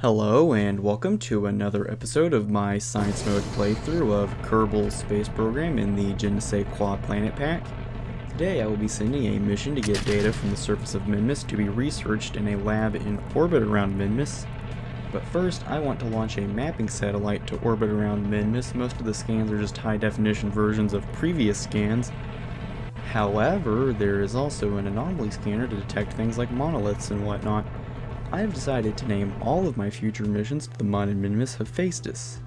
Hello and welcome to another episode of my science mode playthrough of Kerbal Space Program in the JNSQ Planet Pack. Today I will be sending a mission to get data from the surface of Minmus to be researched in a lab in orbit around Minmus. But first I want to launch a mapping satellite to orbit around Minmus. Most of the scans are just high definition versions of previous scans. However, there is also an anomaly scanner to detect things like monoliths and whatnot. I have decided to name all of my future missions to the Mon in Minmus Hephaestus.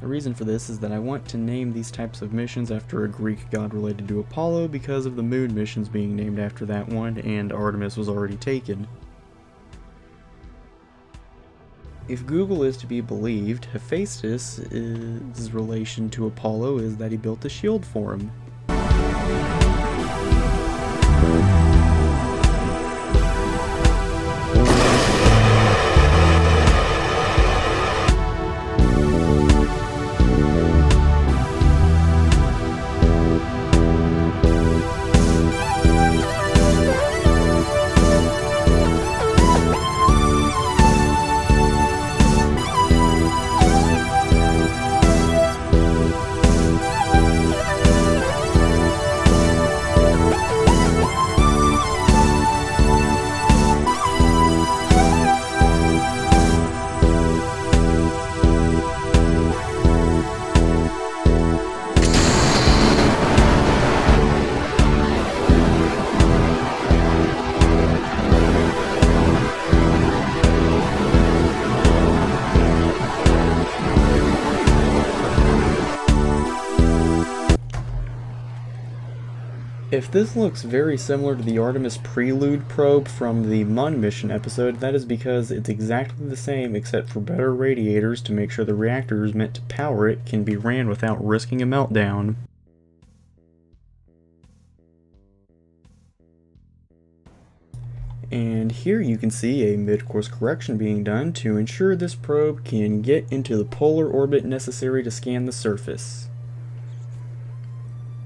The reason for this is that I want to name these types of missions after a Greek god related to Apollo because of the moon missions being named after that one, and Artemis was already taken. If Google is to be believed, Hephaestus' relation to Apollo is that he built a shield for him. If this looks very similar to the Artemis Prelude probe from the Mon mission episode, that is because it's exactly the same except for better radiators to make sure the reactors meant to power it can be ran without risking a meltdown. And here you can see a mid-course correction being done to ensure this probe can get into the polar orbit necessary to scan the surface.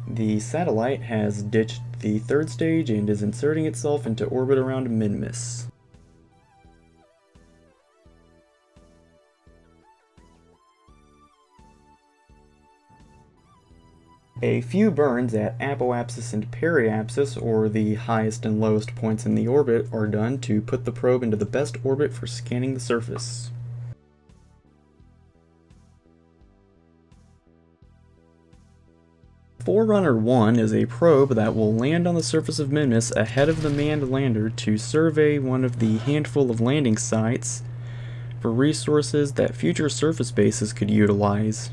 The satellite has ditched the third stage and is inserting itself into orbit around Minmus. A few burns at apoapsis and periapsis, or the highest and lowest points in the orbit, are done to put the probe into the best orbit for scanning the surface. Forerunner 1 is a probe that will land on the surface of Minmus ahead of the manned lander to survey one of the handful of landing sites for resources that future surface bases could utilize.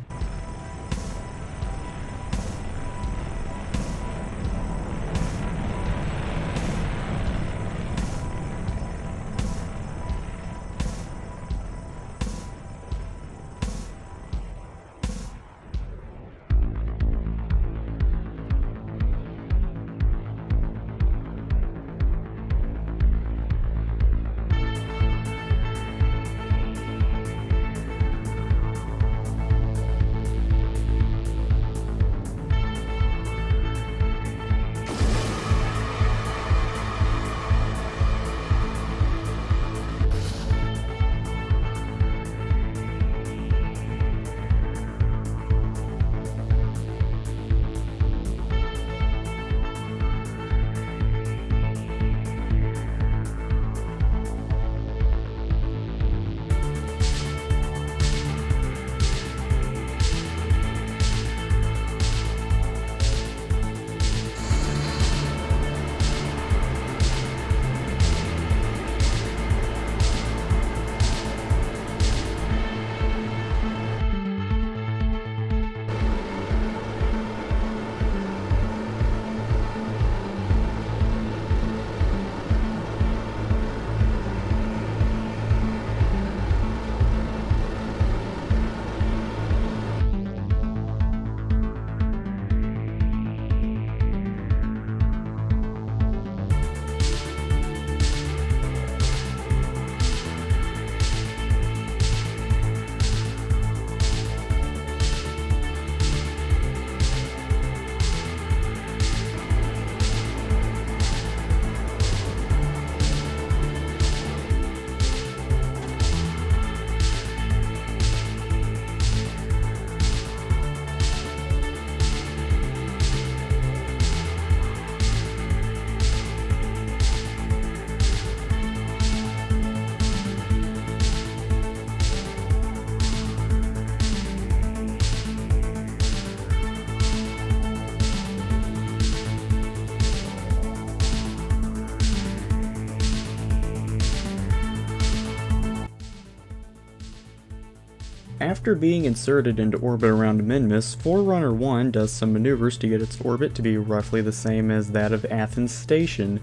After being inserted into orbit around Minmus, Forerunner 1 does some maneuvers to get its orbit to be roughly the same as that of Athens Station.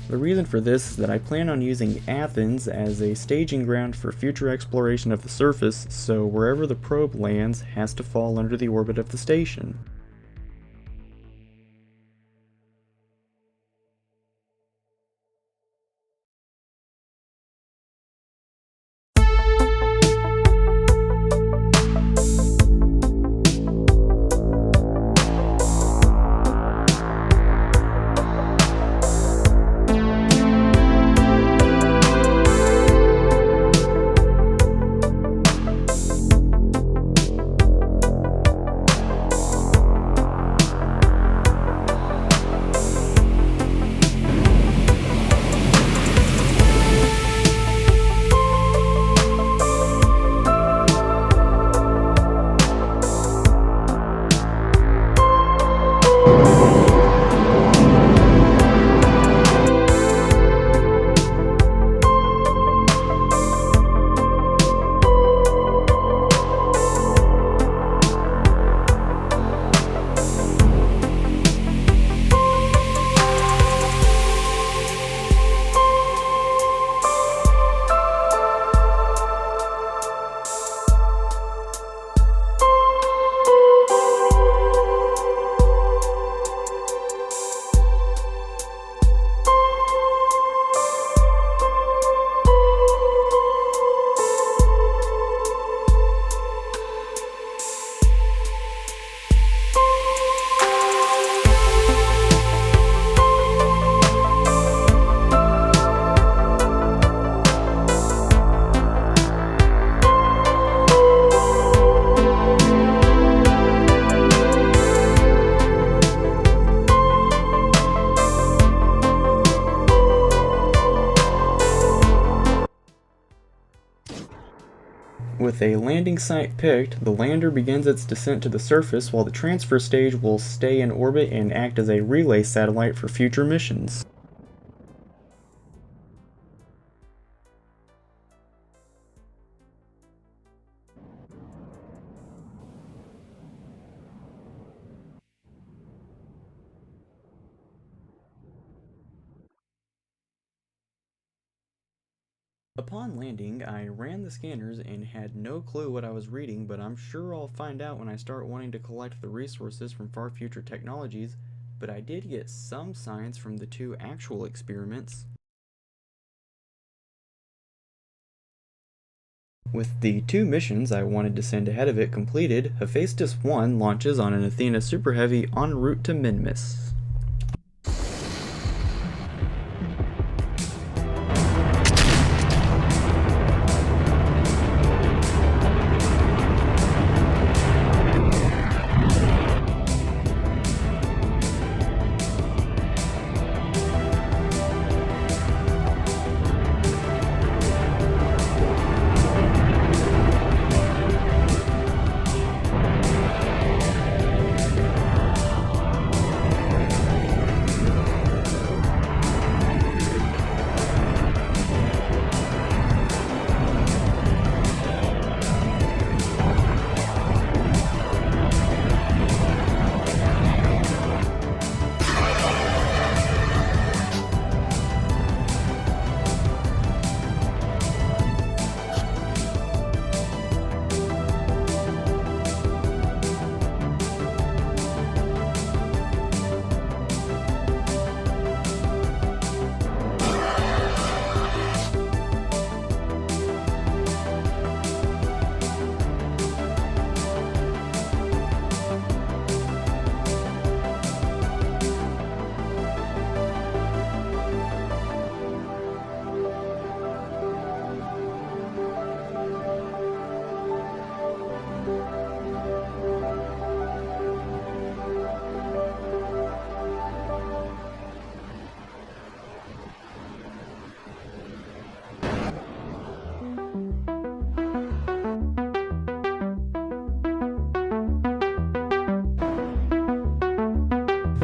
The reason for this is that I plan on using Athens as a staging ground for future exploration of the surface, so wherever the probe lands has to fall under the orbit of the station. With a landing site picked, the lander begins its descent to the surface while the transfer stage will stay in orbit and act as a relay satellite for future missions. Upon landing, I ran the scanners and had no clue what I was reading, but I'm sure I'll find out when I start wanting to collect the resources from far future technologies, but I did get some science from the 2 actual experiments. With the 2 missions I wanted to send ahead of it completed, Hephaestus 1 launches on an Athena Super Heavy en route to Minmus.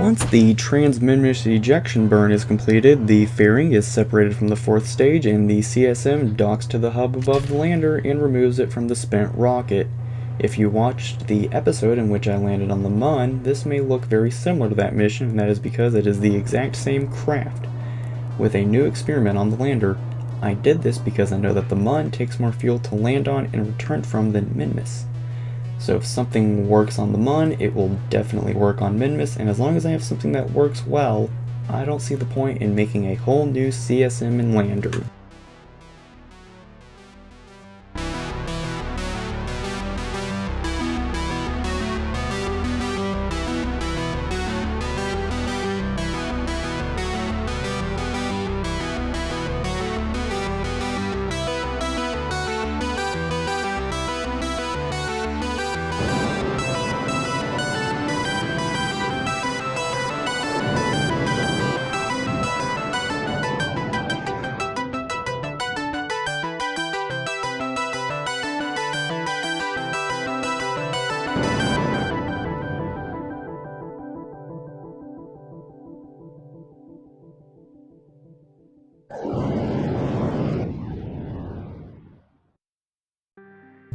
Once the trans-Minmus ejection burn is completed, the fairing is separated from the fourth stage and the CSM docks to the hub above the lander and removes it from the spent rocket. If you watched the episode in which I landed on the Mun, this may look very similar to that mission, and that is because it is the exact same craft, with a new experiment on the lander. I did this because I know that the Mun takes more fuel to land on and return from than Minmus. So if something works on the Mun, it will definitely work on Minmus, and as long as I have something that works well, I don't see the point in making a whole new CSM and lander.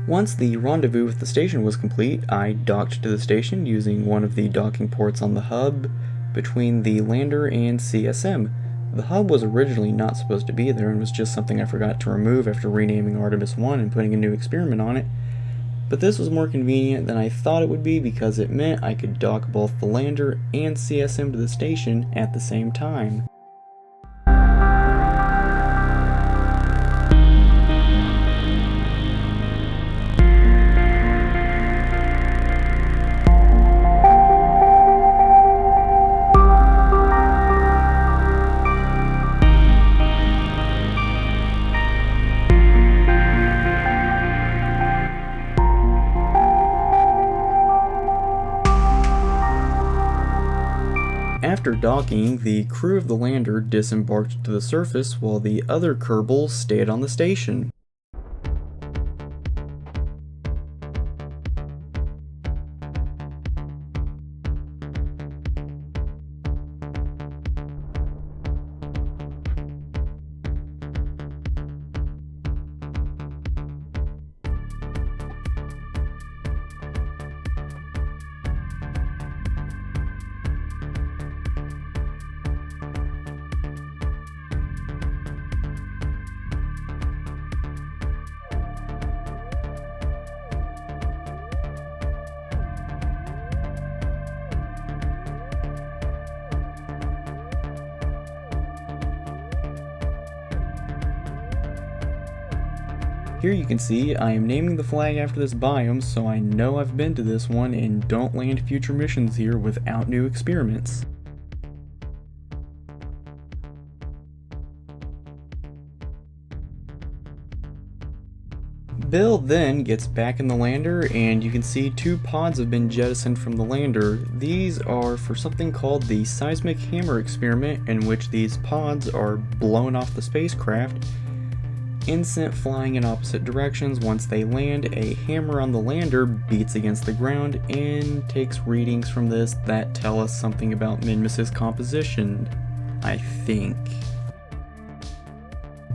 Once the rendezvous with the station was complete, I docked to the station using one of the docking ports on the hub between the lander and CSM. The hub was originally not supposed to be there and was just something I forgot to remove after renaming Artemis 1 and putting a new experiment on it, but this was more convenient than I thought it would be because it meant I could dock both the lander and CSM to the station at the same time. After docking, the crew of the lander disembarked to the surface while the other Kerbals stayed on the station. Here you can see I am naming the flag after this biome, so I know I've been to this one and don't land future missions here without new experiments. Bill then gets back in the lander, and you can see two pods have been jettisoned from the lander. These are for something called the seismic hammer experiment, in which these pods are blown off the spacecraft and sent flying in opposite directions. Once they land, a hammer on the lander beats against the ground and takes readings from this that tell us something about Minmus's composition, I think.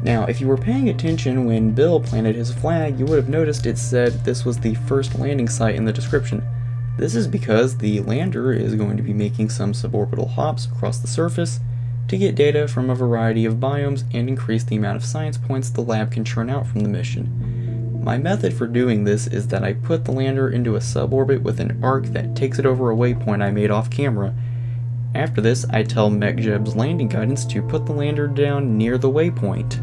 Now, if you were paying attention when Bill planted his flag, you would have noticed it said this was the first landing site in the description. This is because the lander is going to be making some suborbital hops across the surface to get data from a variety of biomes and increase the amount of science points the lab can churn out from the mission. My method for doing this is that I put the lander into a suborbit with an arc that takes it over a waypoint I made off camera. After this, I tell MechJeb's landing guidance to put the lander down near the waypoint.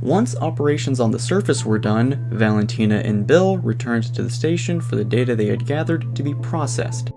Once operations on the surface were done, Valentina and Bill returned to the station for the data they had gathered to be processed.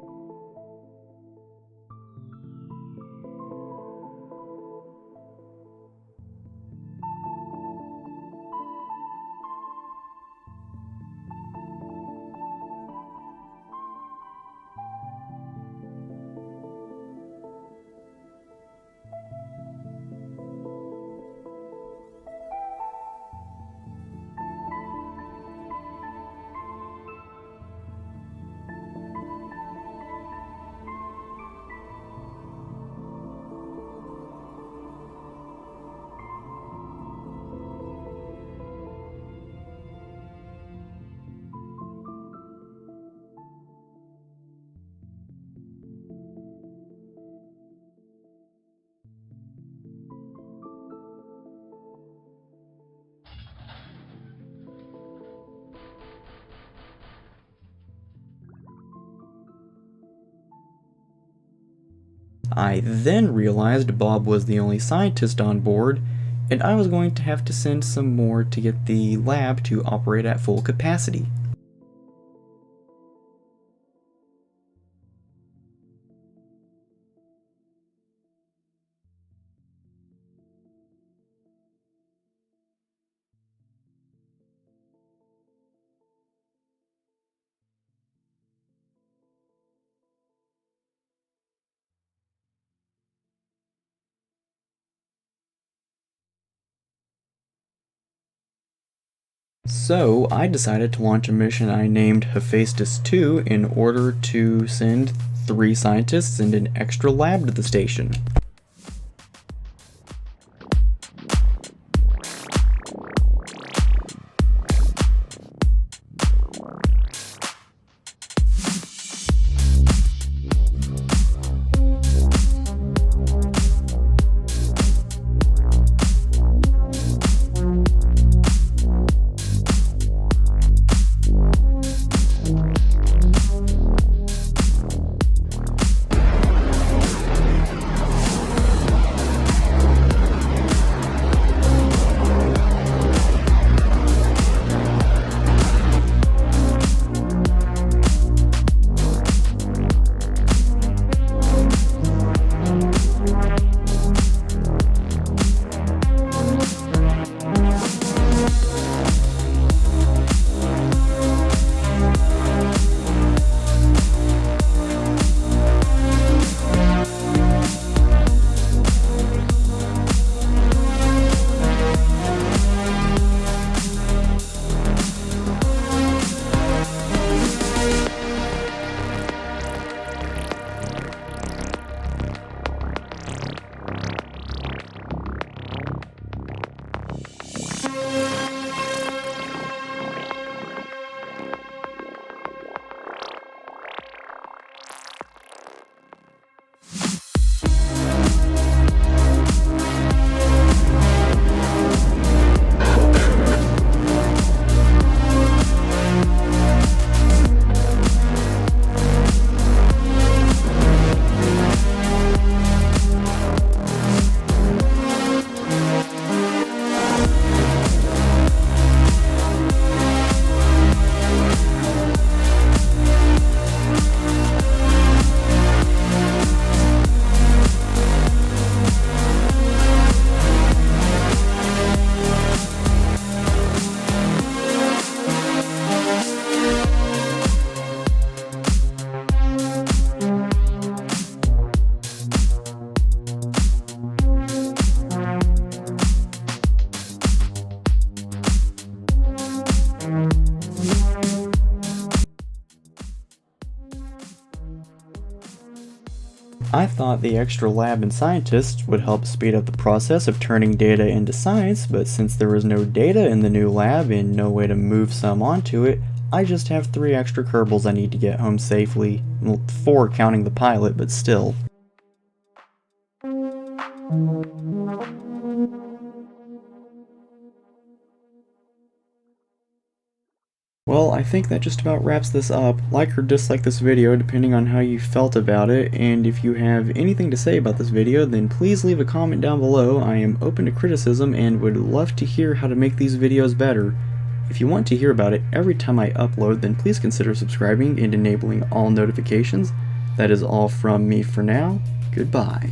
I then realized Bob was the only scientist on board, and I was going to have to send some more to get the lab to operate at full capacity. So I decided to launch a mission I named Hephaestus 2 in order to send 3 scientists and an extra lab to the station. I thought the extra lab and scientists would help speed up the process of turning data into science, but since there was no data in the new lab and no way to move some onto it, I just have 3 extra Kerbals I need to get home safely. Well, 4 counting the pilot, but still. Well, I think that just about wraps this up. Like or dislike this video depending on how you felt about it, and if you have anything to say about this video, then please leave a comment down below. I am open to criticism and would love to hear how to make these videos better. If you want to hear about it every time I upload, then please consider subscribing and enabling all notifications. That is all from me for now. Goodbye.